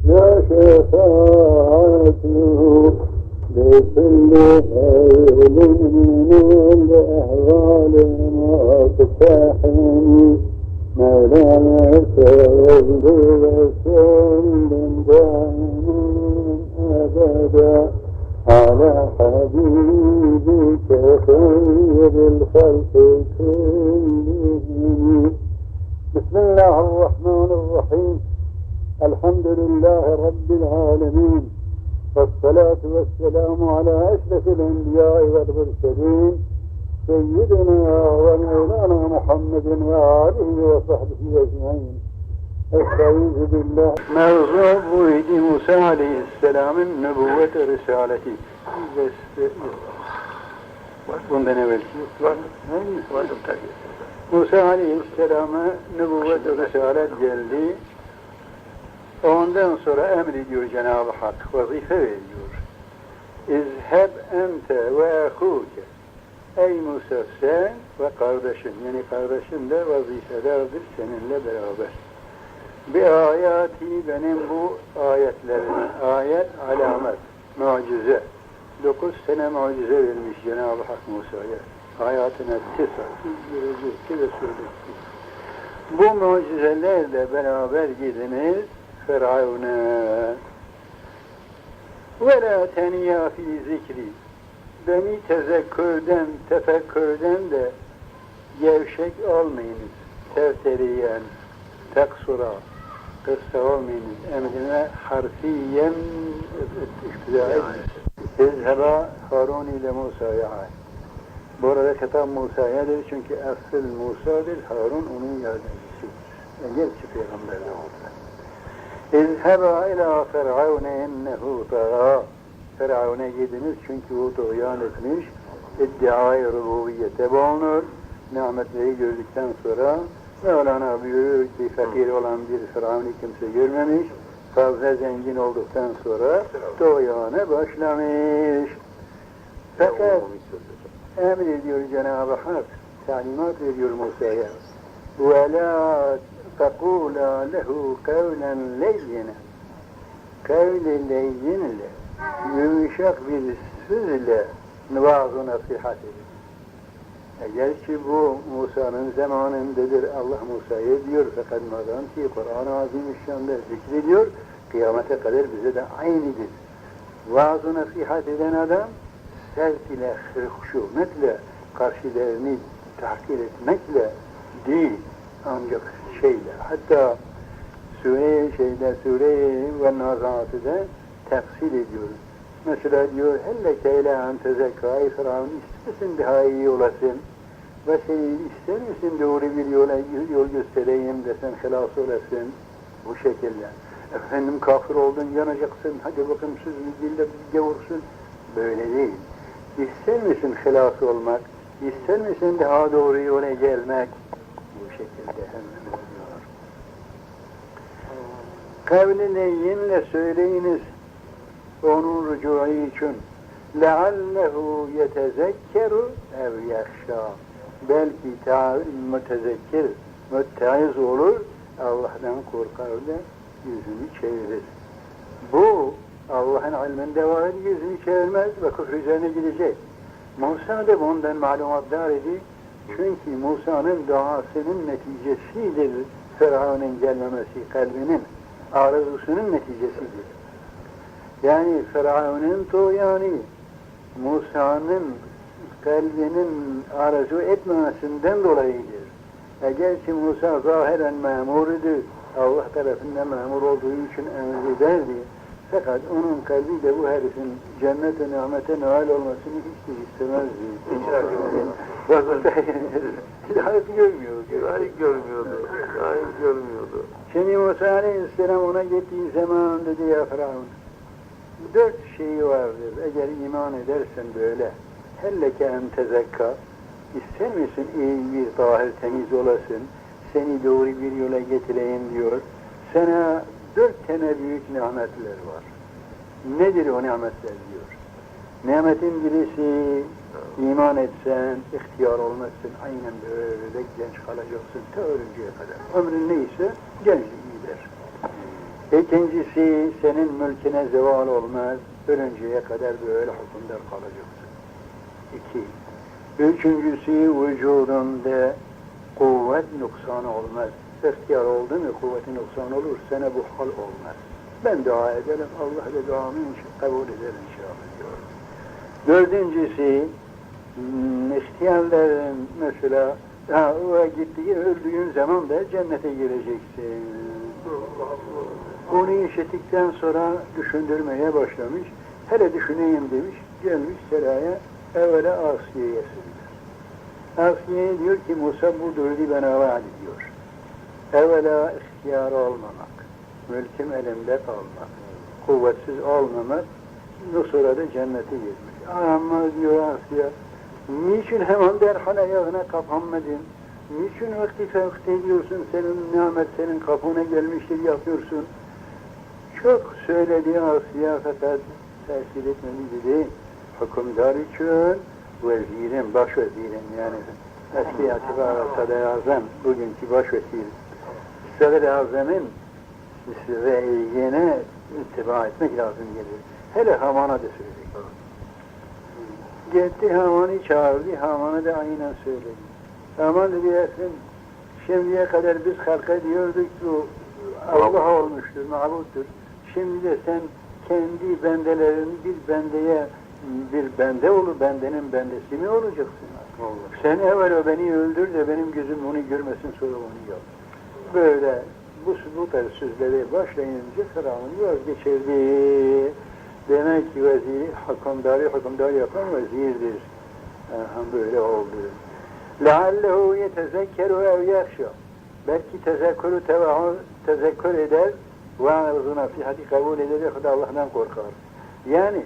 وشفاعته بكل هول من الأهوال مقتحم مولانا صل وسلم دائما أبدا على حبيبك خير الخلق كلهم. بسم الله الرحمن الرحيم. الحمد لله رب العالمين، والصلاة والسلام على أشرف الأنبياء والمرسلين سيدنا ومولانا محمد وآله وصحبه أجمعين. استعيذ بالله. موضوع بويد موسى عليه السلام النبوة رسالته. bundan evvelki Musa Aleyhisselam'a nübüvvet ve risalet geldi. Ondan sonra emrediyor Cenab-ı Hak, vazife veriyor. İzheb ente ve ahuke. Ey Musa, sen ve kardeşin, yani kardeşin de vazifelerdir seninle beraber. Bir ayati, benim bu ayetlerime, ayet alamet, mucize. 9 sene mucize vermiş Cenab-ı Hak Musa'ya. Hayatına görecekti ve sürdürdü. Bu mucizelerle beraber gidiniz Firavun'a. Ve la teniyâ fî zikri. Beni tefekkürden de gevşek olmayınız. Tevteriyen, teksura, kıssa olmayınız. Emrine harfiyen iktidâ ediniz. İzheba Harun ile Musa'ya ait. Bu arada kitap Musa'yadır çünkü asıl Musa'dır, Harun onun yardımcısıdır. Gerçi peygamberler oldu. İzheba ila Firavune innehu tara. Firavun'a gidiniz çünkü o tuğyan etmiş, iddia-i rububiyete bulunur. Nimetleri gördükten sonra Mevlana büyük bir fakir olan bir Firavun'u kimse görmemiş. Fazla zengin olduktan sonra tuğyana başlamış. Fakat emrediyor Cenab-ı Hak, talimat veriyor Musa'ya. وَلَا تَقُولَا لَهُ قَوْلًا لَيِّنًا. Kavli leyyin ile, yumuşak bir sözle vaaz-ı nasihat edin. Gerçi bu Musa'nın zamanındadır. Allah Musa'ya diyor, fakat madem ki Kur'an-ı Azimüşşan'da zikrediyor, kıyamete kadar bize de aynıdır. Vaaz-ı nasihat eden adam, sevk ile, huşumetle, karşılarını tahkir etmekle değil, ancak hatta Sure-i ve Nazatı'da tefsil ediyoruz. Mesela diyor, helleke ile antezekâ-i Firavun, istersin daha iyi olasın ve seni ister misin doğru bir yol göstereyim de sen helas olasın bu şekilde. Efendim kafir oldun, yanacaksın, hadi bakın sözünü dille gavursun. Böyle değil. İster misin helas olmak, ister misin daha doğru yola gelmek? Bu şekilde hemen oluyor. Kavli leyyinle söyleyiniz onun rücuğu için. لَعَلَّهُ يَتَذَكَّرُ اَوْ يَخْشَى. Belki mütezekkir, müttaiz olur, Allah'tan korkar da yüzünü çevirir. Bu Allah'ın ilminde var, yüzünü çevirmez ve küfür üzerine gidecek. Musa da bundan malumatlar idi. Çünkü Musa'nın duasının neticesidir Firavun'un gelmemesi, kalbinin arzusunun neticesidir. Yani Firavun'un tuğyanı Musa'nın kalbinin arzu etmemesinden dolayıdır. Gerçi Musa zahiren memurdu, Allah tarafından memur olduğu için emrederdi. Fakat onun kalbi de bu herifin cennet-i nimete nail olmasını hiç de istemezdi. Layık görmüyordu. Şimdi Musa Aleyhisselam ona gittiği zaman dedi ya Firavun, 4 şeyi vardır. Eğer iman edersen böyle, helleke en tezekka, ister misin iyi bir tahir temiz olasın, seni doğru bir yola getireyim diyor. Sana 4 tane büyük nimetler var. Nedir o nimetler diyor. Nimetin birisi, iman etsen, ihtiyar olmazsın, aynen böyle genç kalacaksın ta ölünceye kadar. Ömrün neyse gençlik gider. İkincisi, senin mülküne zeval olmaz, ölünceye kadar böyle hükümdar kalacaksın. 2. Üçüncüsü, vücudunda kuvvet noksanı olmaz. İhtiyar oldu mu kuvvetin noksanı olur, sana bu hal olmaz. Ben dua ederim, Allah da duamı kabul eder inşallah diyor. Dördüncüsü, ihtiyarların mesela, o gittiği öldüğün zaman da cennete gireceksin. Onu işittikten sonra düşündürmeye başlamış. Hele düşüneyim demiş, gelmiş seraya, evvela Asiye'ye sığınır. Asiye diyor ki, Musa bu dördü bana vaat ediyor. Evvela ihtiyar olmamak, mülküm elimde kalmak, kuvvetsiz olmamak, sonra da cennete girmiş. Ama diyor Asiye, niçin hemen derhal ayağına kapanmadın? Niçin vakti fevkte ediyorsun? Senin nimet senin kapına gelmiştir, yapıyorsun. Çok söyledi Asiye fakat tesir etmedi dedi. Hükümdar için vezirim, baş vezirim yani. Eski atibar Sadr-ı Azam, bugünkü baş vezir. Sadr-ı Azam'ın reyine ittiba etmek lazım gelir. Hele Haman'a da söyledik. Gitti Haman'ı çağırdı, Haman'a da aynen söyledi. Haman dedi efendim, şimdiye kadar biz halka diyorduk ki Allah olmuştur, mabuttur. Şimdi de sen kendi bendelerin bir bende olur, bendenin bendesi mi olacaksın? Allah. Sen evvel beni öldür de benim gözüm onu görmesin, sonra onu yap. Böyle bu tarz sözleri başlayınca Firavun vazgeçirdi. Demek ki veziri hükümdar yapan vezirdir. Böyle oldu. لَعَلَّهُ يَتَذَكَّرُ اَوْ يَخْشَى Belki tezekkür eder, vaazı nasihati kabul eder, ya da Allah'tan korkar. Yani,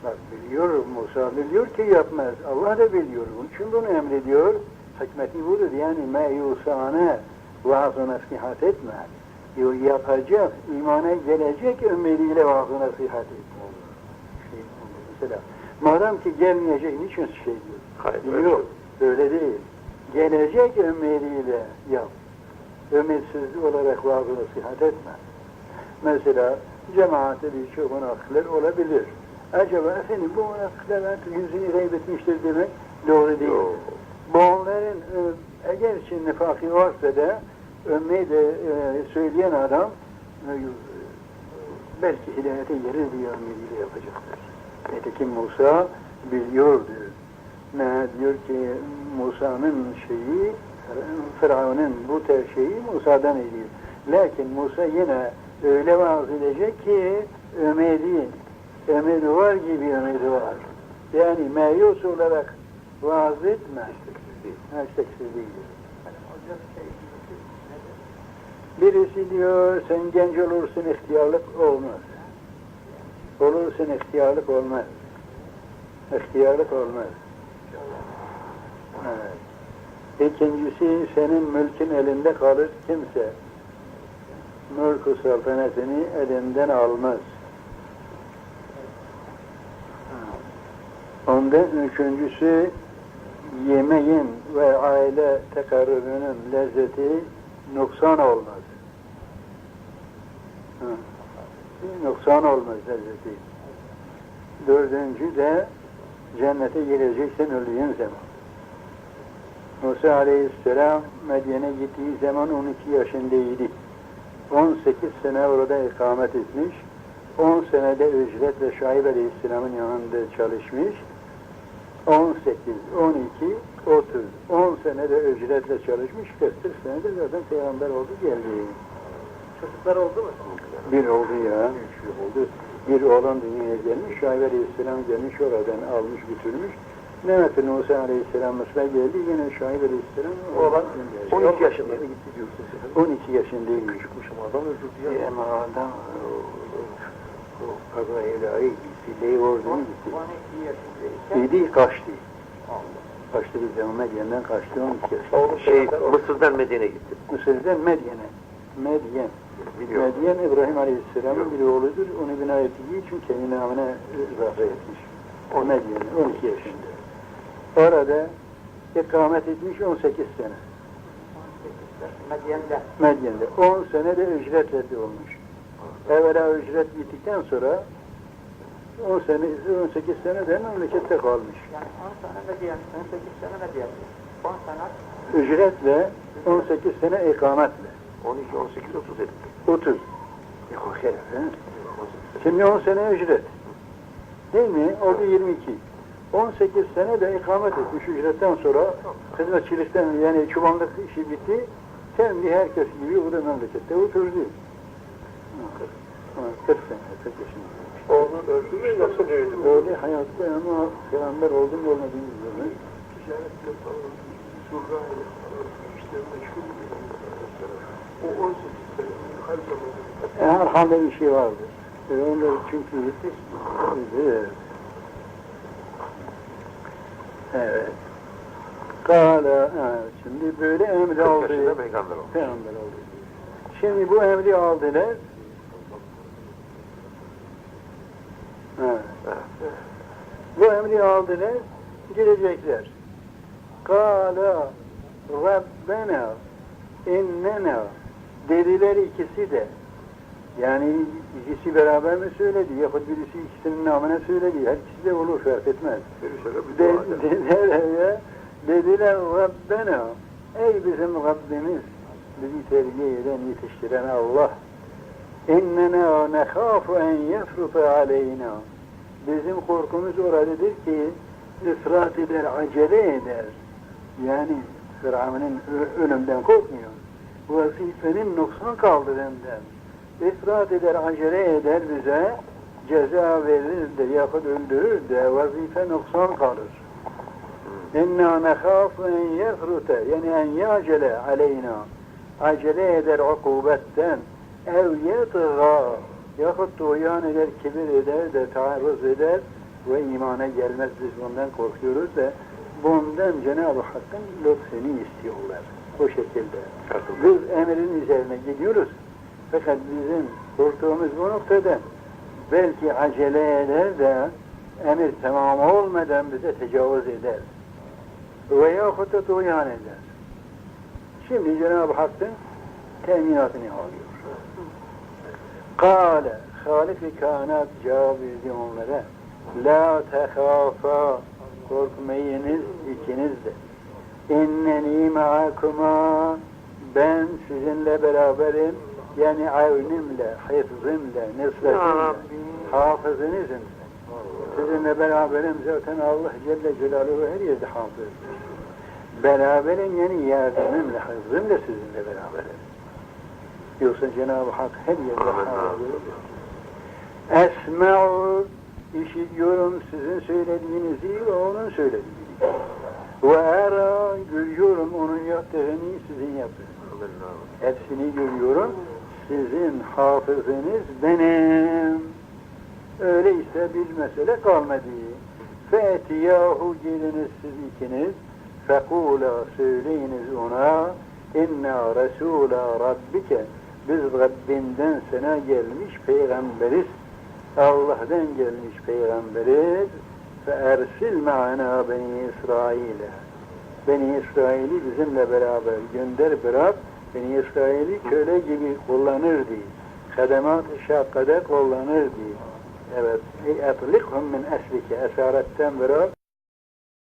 bak biliyor, Musa biliyor ki yapmaz, Allah da biliyor, onun için bunu emrediyor, hikmeti budur, yani meyusane vaazı nasihat etme, yapacak, imana gelecek ümidiyle vaazı nasihat etme. Mesela, madem ki gelmeyecek, niçin şey diyor? Hayır, yok, öyle değil. Gelecek ümidiyle yap. Ümitsizlik olarak vaazı nasihat etme. Mesela cemaate birçok münafıklar olabilir. Acaba efendim bu münafıklar artık yüzünü kaybetmiştir demek doğru değil. Bu onların eğer için nifakı varsa da ümmeyi de söyleyen adam belki hidayete gelir diye ümidiyle yapacaktır. Nitekim Musa biliyordu. Ne diyor ki Musa'nın şeyi, Firavun'un bu şeyi Musa'dan ediyor. Lakin Musa yine öyle vaaz edecek ki ümidi var gibi ümidi var. Yani meyus olarak vaaz etme. İsteksiz değil. Birisi diyor sen genç olursun ihtiyarlık olmaz. Olursun ihtiyarlık olmaz. İhtiyarlık olmaz. Evet. İkincisi senin mülkün elinde kalır kimse mülk-ü saltanetini elinden almaz. Ondan üçüncüsü yemeğin ve aile tekarrürünün lezzeti noksan olmaz. Noksan olmaz lezzeti. Dördüncü de cennete gireceksen öldüğün zaman. Musa Aleyhisselam Medyen'e gittiği zaman 12 yaşındaydı. 18 sene orada ikamet etmiş. 10 senede ücretle Şuayb Aleyhisselam'ın yanında çalışmış. 18, 12, 30. 10 senede ücretle çalışmış. 40 senede zaten peygamber oldu geldi. Çocuklar oldu mu? Bir oldu ya. Oldu. Bir oğlan dünyaya gelmiş. Şuayb Aleyhisselam gelmiş oradan almış götürmüş. Mehmet Musa Aleyhisselam Mısır'a geldi, yine Şuayb Aleyhisselam oğlan 12 yaşında gitti diyorsun. 12 yaşındaymış. Küçükmüş ama adam öldürdü ya. Ama adam o kazayla sileyi ordunu gitti. 12 yaşındayken? Kaçtı. Kaçtı bir zaman Medyen'den kaçtı 12 yaşında. Mısır'dan Medyen'e gitti. Mısır'dan Medyen'e. Medyen. Medyen İbrahim Aleyhisselam'ın bir oğludur. Onu bina ettiği için kendi namına izafe etmiş. O Medyen'e 12 yaşında. Orada ikamet etmiş 18 sene. Medyen'de. 10 sene de ücretle olmuş. Evvela ücret bittikten sonra 10 sene, 18 sene de memlekette kalmış. Yani 10 sene de diyelim, 18 sene de diyelim. 10 sene Ücretle 18 sene ikametle. 12, 18, 30 etti. 30. Şimdi 10 sene ücret. Değil mi? Oldu 22. 18 sene de ikamet etmiş ücretten sonra hizmetçilikten yani çobanlık işi bitti. Kendi herkes gibi o da memlekette oturdu. 40 sene, 40 yaşında. Oğlu öldü mü yoksa büyüdü mü? Öyle hayatta ama peygamber oldu mu olmadı mı? Ticaretle falan, surga işte meşgul o 18 sene her zaman. Herhalde bir şey vardır. Onlar çünkü evet. Kâle, şimdi böyle emri aldı. Peygamber oldu. Peygamber oldu. Şimdi bu emri aldılar. Bu emri aldılar, gidecekler. Kâle Rabbena innena dediler ikisi de. Yani ikisi beraber mi söyledi? Yahut birisi ikisinin namına söyledi. Her ikisi de olur, fark etmez. Dediler Rabbena, ey bizim Rabbimiz, bizi terbiye eden, yetiştiren Allah. İnnena nekhafu en yefruta aleyna. Bizim korkumuz oradadır ki ifrat eder, acele eder. Yani Firavun'un ölümden korkmuyor. Vazifenin noksan kaldırından. İfrat eder, acele eder bize, ceza verir de yahut öldürür de vazife noksan kalır. İnna nekhafu en yefruta yani en yacele aleyna. Acele eder ukubetten. Ev yetgâ yahut tuğyan eder, kibir eder de taarruz eder ve imana gelmez. Biz bundan korkuyoruz da bundan Cenab-ı Hakk'ın lütfeni istiyorlar. Bu şekilde. Biz emrin üzerine gidiyoruz. Fakat bizim korktuğumuz bu noktada belki acele eder de emir tamam olmadan bize tecavüz eder. Veyahut da tuğyan eder. Şimdi Cenab-ı Hakk'ın teminatını alıyor. Kâle, Hâlik-i Kânat cevap verdi onlara. La tehâfâ, korkmayınız ikiniz de. İnneni ma'akuma, ben sizinle beraberim. Yani avnimle, hifzimle, nefretimle, hafızınızım. Sizinle beraberim zaten Allah Celle Celaluhu her yerde hafızdır. Beraberim yani yardımımla, hifzimle sizinle beraberim. Yoksa Cenab-ı Hak her yerde hafızdır. Esma'u, işitiyorum sizin söylediğinizi ve onun söylediğini. Ve era, görüyorum onun yaptığını sizin yaptığınız. Hepsini görüyorum. Sizin hafızınız benim. Öyleyse bir mesele kalmadı. Fetiyahu geliniz siz ikiniz. Fekula söyleyiniz ona. İnna Resul'a Rabbike. Biz Rabbinden sana gelmiş peygamberiz. Allah'tan gelmiş peygamberiz. Fe ersil ma'ana Beni İsrail'e. Beni İsrail'i bizimle beraber gönder bırak. Beni İsrail'i köle gibi kullanırdı. Hademat-ı şakkada kullanırdı. Evet. Etlikhum min eslike. Esaretten bırak.